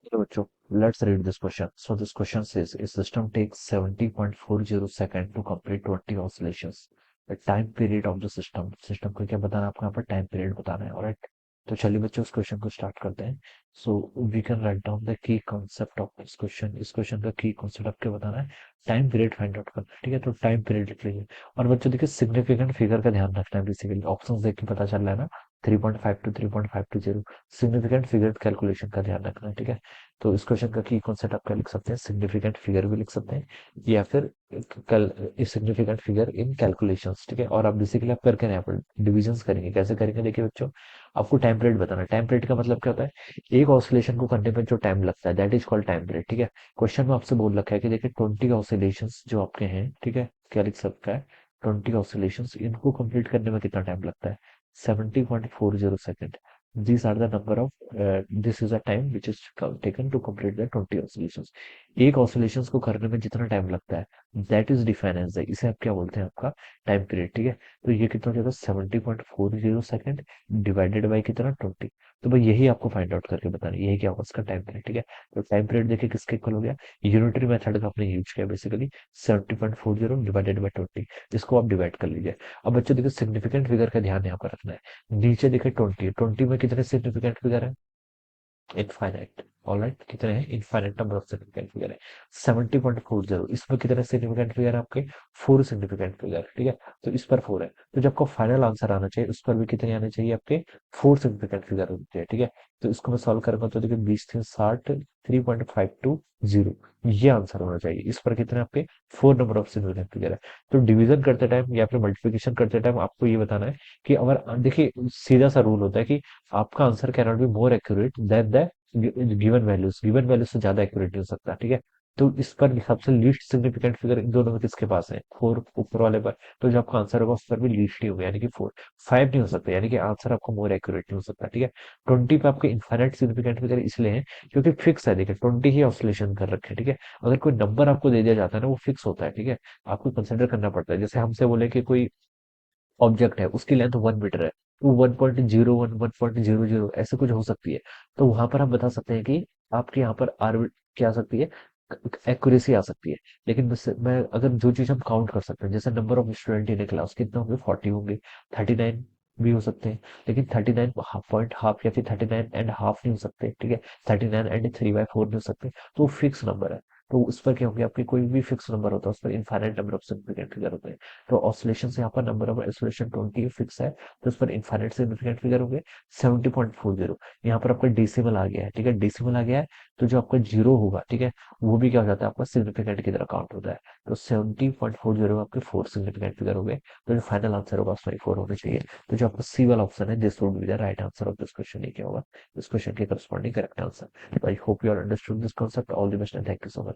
So बच्चों, let's read this question. So this question says a system takes 70.40 second to complete 20 oscillations. The time period of the system को क्या बताना है आपको, यहाँ पर टाइम पीरियड बताना है। ऑलराइट, तो चलिए बच्चों इस क्वेश्चन को स्टार्ट करते हैं। So we can write down the key concept of this question. इस क्वेश्चन का की कॉन्सेप्ट आपको बताना है, टाइम पीरियड फाइंड आउट करना है। ठीक है, तो टाइम पीरियड लिख लीजिए। और बच्चों देखिए सिग्निफिकेंट फिगर का ध्यान रखना है। बेसिकली ऑप्शन देख के पता चल रहा है ना, 3.5 टू 3.520 सिग्निफिकेंट फिगर कैलकुलेशन का ध्यान रखना है। ठीक है, तो इस क्वेश्चन का की कॉन्सेप्ट आप क्या लिख सकते हैं, सिग्निफिकेंट फिगर भी लिख सकते हैं या फिर कल सिग्निफिकेंट फिगर इन कैलकुलेशंस। ठीक है, और आप बेसिकली आप करके यहाँ पर डिविजन्स करेंगे। कैसे करेंगे देखिए बच्चों, आपको टाइम पीरियड बताना है। टाइम पीरियड का मतलब क्या होता है, एक ऑसिलेशन को करने में जो टाइम लगता है that is called time period. ठीक है, क्वेश्चन में आपसे बोल रखा है कि देखिए 20 ऑसिलेशंस जो आपके हैं, ठीक है, क्या लिख सकता है, 20 ऑसिलेशंस इनको कंप्लीट करने में कितना टाइम लगता है, 70.40 second. These are the number of this is a time which is taken to complete the 20 oscillations. एक oscillations को करने में जितना टाइम लगता है that is defined as the, इसे आप क्या बोलते हैं, आपका टाइम पीरियड। ठीक है, तो ये कितना हो जाएगा 70.40 सेकंड डिवाइडेड बाई कितना 20। तो भाई यही आपको फाइंड आउट करके बताना है, यही क्या होगा इसका टाइम पीरियड। ठीक है, तो टाइम पीरियड देखिए किसके इक्वल हो गया, यूनिटरी मेथड का आपने यूज किया बेसिकली, 70.40 डिवाइडेड बाई 20। इसको आप डिवाइड कर लीजिए। अब बच्चों देखिए सिग्निफिकेंट फिगर का ध्यान यहाँ पर रखना है। नीचे देखिए 20, 20 में कितने सिग्निफिकेंट फिगर है, इनफाइनाइट। ऑलराइट, कितने हैं, infinite number of significant figure है। 70.40, इसमें कितने सिग्निफिकेंट फिगर है आपके, 4 सिग्निफिकेंट फिगर। ठीक है, तो इस पर 4 है, तो जो आपका फाइनल आंसर आना चाहिए उस पर भी कितने आने चाहिए, आपके 4 सिग्निफिकेंट फिगर होने चाहिए। ठीक है, तो इसको मैं सॉल्व करूंगा तो देखिए 20 3 60 3.520, ये आंसर होना चाहिए। इस पर कितने आपके 4 नंबर ऑफ सिग्निफिकेंट फिगर है। तो डिवीजन करते टाइम या फिर मल्टीप्लिकेशन करते टाइम आपको ये बताना है कि अगर देखिए सीधा सा रूल होता है कि आपका answer can not be more accurate then the given values से ज्यादा एक्यूरेट नहीं हो सकता। ठीक है, तो इस पर सबसे लीस्ट सिग्निफिकेंट फिगर इन दोनों में किसके पास है, 4 ऊपर वाले पर। तो जो आपका आंसर होगा उस पर भी लीस्ट ही होगा, यानी कि 4। 5 नहीं हो सकता, यानी कि आंसर आपको मोर एक्यूरेट नहीं हो सकता। ठीक है, 20 पे आपके इनफाइनाइट सिग्निफिकेंट फिगर इसलिए है क्योंकि फिक्स है। देखिए 20 ही ऑसिलेशन कर रखे हैं। ठीक है, अगर कोई नंबर आपको दे दिया जाता है ना वो फिक्स होता है। ठीक है, आपको कंसिडर करना पड़ता है। जैसे हमसे बोले कि कोई ऑब्जेक्ट है उसकी लेंथ 1 मीटर है, वो 1.01 1.00 ऐसे कुछ हो सकती है। तो वहां पर आप बता सकते हैं कि आपके यहाँ पर आर क्या आ सकती है, एक्यूरेसी आ सकती है। लेकिन मैं अगर जो चीज हम काउंट कर सकते हैं, जैसे number of student in A class कितने होंगे, 40 होंगे, 39 भी हो सकते हैं। लेकिन 39 पॉइंट हाफ या फिर 39.5 नहीं हो सकते। ठीक है, 39 and 3/4 नहीं हो सकते। तो वो फिक्स नंबर है। तो उस पर क्या होंगे, आपके कोई भी फिक्स नंबर होता है उस पर infinite number of significant figure होते हैं। तो ऑसिलेशन से यहाँ पर नंबर ऑफ ऑसिलेशन 20 फिक्स है, तो उस पर इनफाइनाइट सिग्निफिकेंट फिगर हो गए 70.40। यहाँ पर आपका डेसिमल आ गया है। ठीक है, डेसिमल आ गया है, तो जो आपका जीरो होगा, ठीक है, वो भी क्या हो जाता है, आपका सिग्निफिकेंट की तरह काउंट होता है। तो 70.40 आपके 4 सिग्निफिकेंट फिगर हो गए। तो जो फाइनल आंसर होगा उसमें 4 होने चाहिए। तो जो आपका सी वाला ऑप्शन है, this would be the right answer of this question. ये क्या होगा, इस क्वेश्चन के corresponding correct answer. I hope you are understood this concept. All the best and thank you so much.